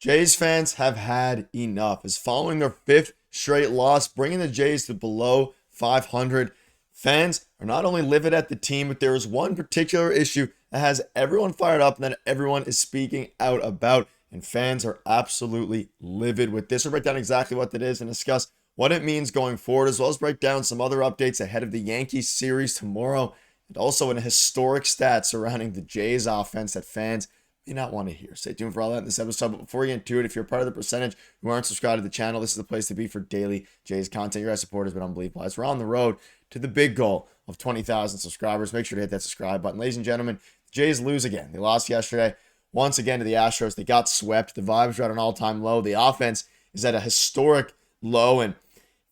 Jays fans have had enough. As following their fifth straight loss, bringing the Jays to below 500, fans are not only livid at the team, but there is one particular issue that has everyone fired up and that everyone is speaking out about. And fans are absolutely livid with this. We'll break down exactly what that is and discuss what it means going forward, as well as break down some other updates ahead of the Yankees series tomorrow, and also an historic stat surrounding the Jays offense that fans may not want to hear. Stay tuned for all that in this episode. But before we get into it, if you're part of the percentage who aren't subscribed to the channel, this is the place to be for daily Jays content. Your guys' support has been unbelievable. As we're on the road to the big goal of 20,000 subscribers, make sure to hit that subscribe button. Ladies and gentlemen, the Jays lose again. They lost yesterday once again to the Astros. They got swept. The vibes are at an all-time low. The offense is at a historic low, and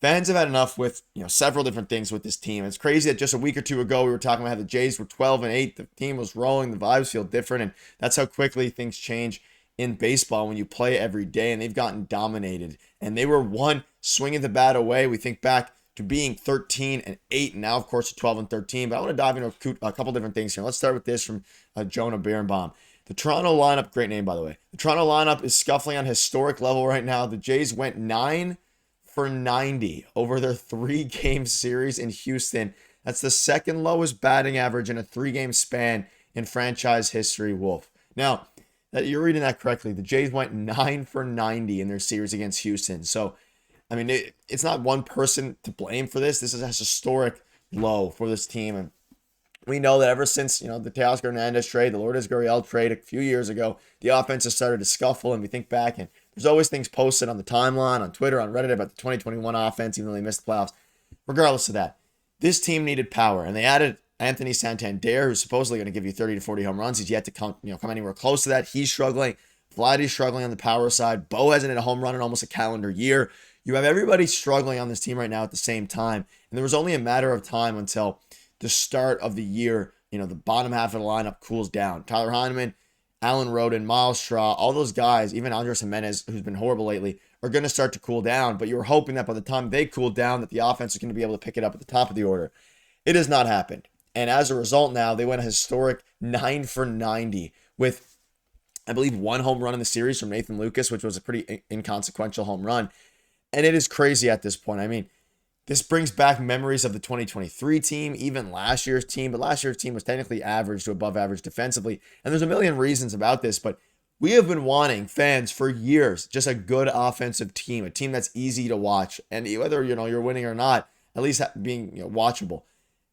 fans have had enough with several different things with this team. It's crazy that just a week or two ago we were talking about how the Jays were 12-8. The team was rolling. The vibes feel different, and that's how quickly things change in baseball when you play every day. And they've gotten dominated. And they were one swing of the bat away. We think back to being 13-8, and now of course 12-13. But I want to dive into a couple different things here. Let's start with this from Jonah Birnbaum. The Toronto lineup, great name by the way. The Toronto lineup is scuffling on historic level right now. The Jays went 9 for 90 over their 3-game series in Houston. That's the second lowest batting average in a 3-game span in franchise history, Wolf. Now, you're reading that correctly. The Jays went 9 for 90 in their series against Houston. So, I mean, it's not one person to blame for this. This is a historic low for this team. And we know that ever since, the Teoscar Hernandez trade, the Lourdes Gurriel trade a few years ago, the offense has started to scuffle. And we think back, and there's always things posted on the timeline, on Twitter, on Reddit about the 2021 offense, even though they missed the playoffs. Regardless of that, this team needed power, and they added Anthony Santander, who's supposedly going to give you 30 to 40 home runs. He's yet to come anywhere close to that. He's struggling. Vladdy's struggling on the power side. Bo hasn't hit a home run in almost a calendar year. You have everybody struggling on this team right now at the same time, and there was only a matter of time until the start of the year, the bottom half of the lineup cools down. Tyler Heineman, Alan Roden, Miles Straw, all those guys, even Andres Jimenez, who's been horrible lately, are going to start to cool down. But you were hoping that by the time they cool down, that the offense is going to be able to pick it up at the top of the order. It has not happened. And as a result now, they went a historic 9 for 90 with, I believe, one home run in the series from Nathan Lucas, which was a pretty inconsequential home run. And it is crazy at this point. I mean, this brings back memories of the 2023 team, even last year's team. But last year's team was technically average to above average defensively. And there's a million reasons about this. But we have been wanting, fans, for years, just a good offensive team. A team that's easy to watch. And whether, you're winning or not, at least being watchable.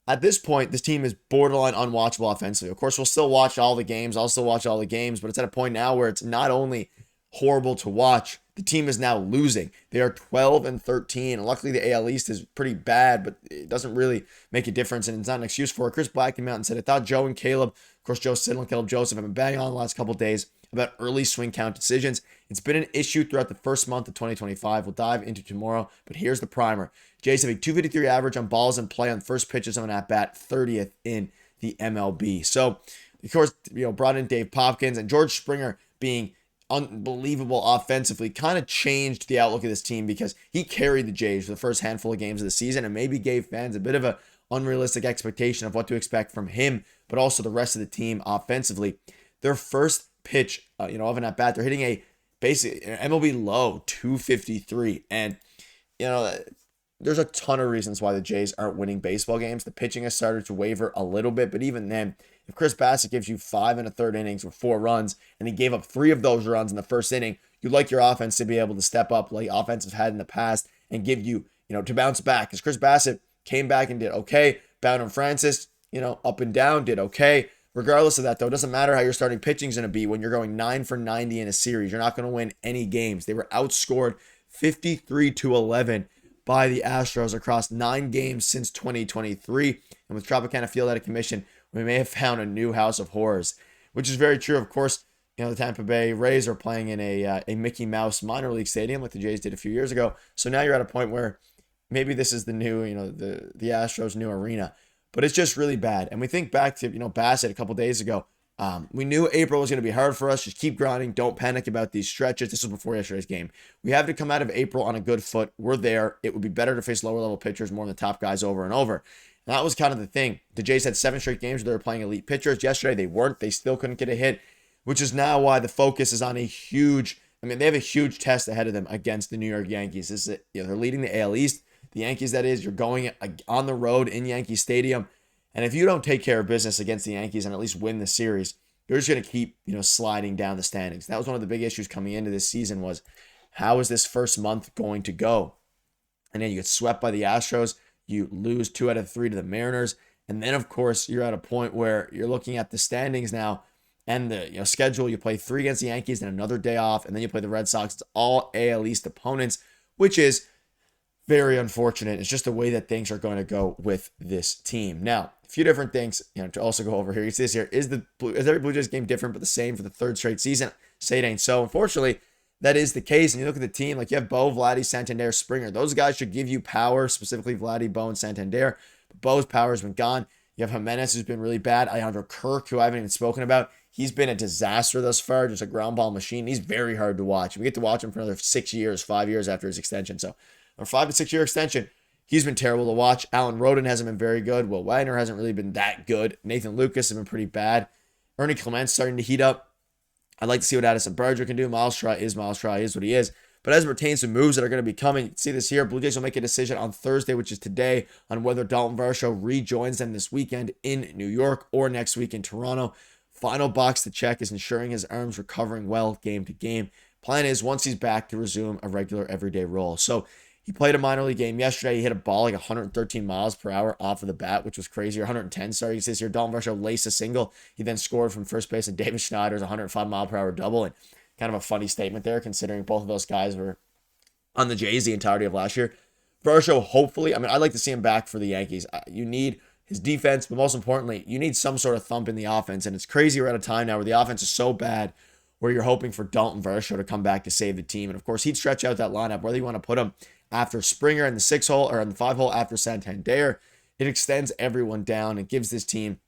At this point, this team is borderline unwatchable offensively. Of course, we'll still watch all the games. I'll still watch all the games. But it's at a point now where it's not only horrible to watch, the team is now losing. They are 12-13. And luckily, the AL East is pretty bad, but it doesn't really make a difference. And it's not an excuse for it. Chris Black came out and said, I thought Joe and Caleb, of course, Joe Siddle and Caleb Joseph, have been banging on the last couple of days about early swing count decisions. It's been an issue throughout the first month of 2025. We'll dive into tomorrow, but here's the primer. Jays have a 253 average on balls in play on first pitches of an at-bat, 30th in the MLB. So, of course, brought in Dave Popkins, and George Springer being unbelievable offensively kind of changed the outlook of this team because he carried the Jays for the first handful of games of the season and maybe gave fans a bit of a unrealistic expectation of what to expect from him, but also the rest of the team offensively. Their first pitch, of an at-bat, they're hitting a basically an MLB low 253, and there's a ton of reasons why the Jays aren't winning baseball games. The pitching has started to waver a little bit, but even then, if Chris Bassett gives you 5 1/3 innings with 4 runs, and he gave up 3 of those runs in the first inning, you'd like your offense to be able to step up like offenses had in the past and give you, to bounce back. Because Chris Bassett came back and did okay. Bowden Francis, up and down, did okay. Regardless of that, though, it doesn't matter how your starting pitching is going to be when you're going 9 for 90 in a series. You're not going to win any games. They were outscored 53-11 by the Astros across 9 games since 2023. And with Tropicana Field out of commission, we may have found a new house of horrors, which is very true. Of course, the Tampa Bay Rays are playing in a Mickey Mouse minor league stadium like the Jays did a few years ago. So now you're at a point where maybe this is the new, the Astros' new arena. But it's just really bad. And we think back to, Bassett a couple days ago. We knew April was going to be hard for us. Just keep grinding. Don't panic about these stretches. This was before yesterday's game. We have to come out of April on a good foot. We're there. It would be better to face lower level pitchers more than the top guys over and over. And that was kind of the thing. The Jays had 7 straight games where they were playing elite pitchers. Yesterday, they weren't. They still couldn't get a hit, which is now why the focus is on a huge I mean, they have a huge test ahead of them against the New York Yankees. This is, they're leading the AL East. The Yankees, that is, you're going on the road in Yankee Stadium. And if you don't take care of business against the Yankees and at least win the series, you're just going to keep, sliding down the standings. That was one of the big issues coming into this season was how is this first month going to go? And then you get swept by the Astros. You lose 2 out of 3 to the Mariners. And then, of course, you're at a point where you're looking at the standings now and the schedule. You play 3 against the Yankees and another day off. And then you play the Red Sox. It's all AL East opponents, which is very unfortunate. It's just the way that things are going to go with this team. Now, a few different things, to also go over here. You see this here. Is every Blue Jays game different but the same for the third straight season? Say it ain't so. Unfortunately, that is the case. And you look at the team, like you have Bo, Vladdy, Santander, Springer. Those guys should give you power, specifically Vladdy, Bo, and Santander. But Bo's power has been gone. You have Jimenez, who's been really bad. Alejandro Kirk, who I haven't even spoken about. He's been a disaster thus far, just a ground ball machine. He's very hard to watch. We get to watch him for another 5 years after his extension. So a 5 to 6 year extension, he's been terrible to watch. Alan Rodin hasn't been very good. Will Wagner hasn't really been that good. Nathan Lucas has been pretty bad. Ernie Clement's starting to heat up. I'd like to see what Addison Barger can do. Miles Straw is what he is. But as it pertains to moves that are going to be coming, you can see this here. Blue Jays will make a decision on Thursday, which is today, on whether Dalton Varsho rejoins them this weekend in New York or next week in Toronto. Final box to check is ensuring his arm's recovering well game to game. Plan is once he's back to resume a regular everyday role. So he played a minor league game yesterday. He hit a ball like 113 miles per hour off of the bat, which was crazy. Or 110, sorry. He says here, Dalton Varsho laced a single. He then scored from first base, and David Schneider's 105 mile per hour double. And kind of a funny statement there, considering both of those guys were on the Jays the entirety of last year. Varsho, hopefully, I'd like to see him back for the Yankees. You need his defense, but most importantly, you need some sort of thump in the offense. And it's crazy we're at a time now where the offense is so bad where you're hoping for Dalton Varsho to come back to save the team. And of course, he'd stretch out that lineup, whether you want to put him after Springer in the 6 hole or in the 5 hole after Santander. It extends everyone down and gives this team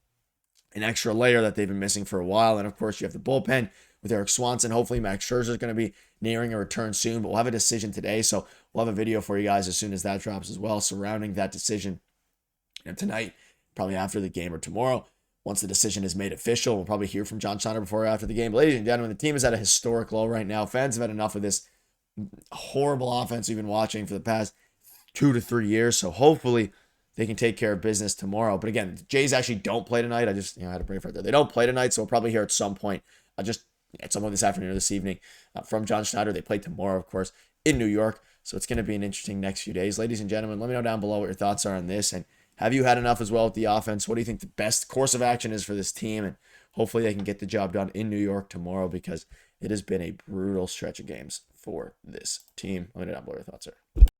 an extra layer that they've been missing for a while. And of course, you have the bullpen with Eric Swanson. Hopefully, Max Scherzer is going to be nearing a return soon, but we'll have a decision today. So we'll have a video for you guys as soon as that drops as well, surrounding that decision. And tonight, probably after the game or tomorrow, once the decision is made official, we'll probably hear from John Schneider before or after the game. But ladies and gentlemen, the team is at a historic low right now. Fans have had enough of this horrible offense we've been watching for the past 2 to 3 years. So hopefully they can take care of business tomorrow. But again, the Jays actually don't play tonight. I just had a break right there. They don't play tonight, so we'll probably hear at some point, just at some point this afternoon or this evening, from John Schneider. They play tomorrow, of course, in New York. So it's going to be an interesting next few days. Ladies and gentlemen, let me know down below what your thoughts are on this. And have you had enough as well with the offense? What do you think the best course of action is for this team? And hopefully they can get the job done in New York tomorrow, because it has been a brutal stretch of games for this team. Let me know down below what your thoughts are.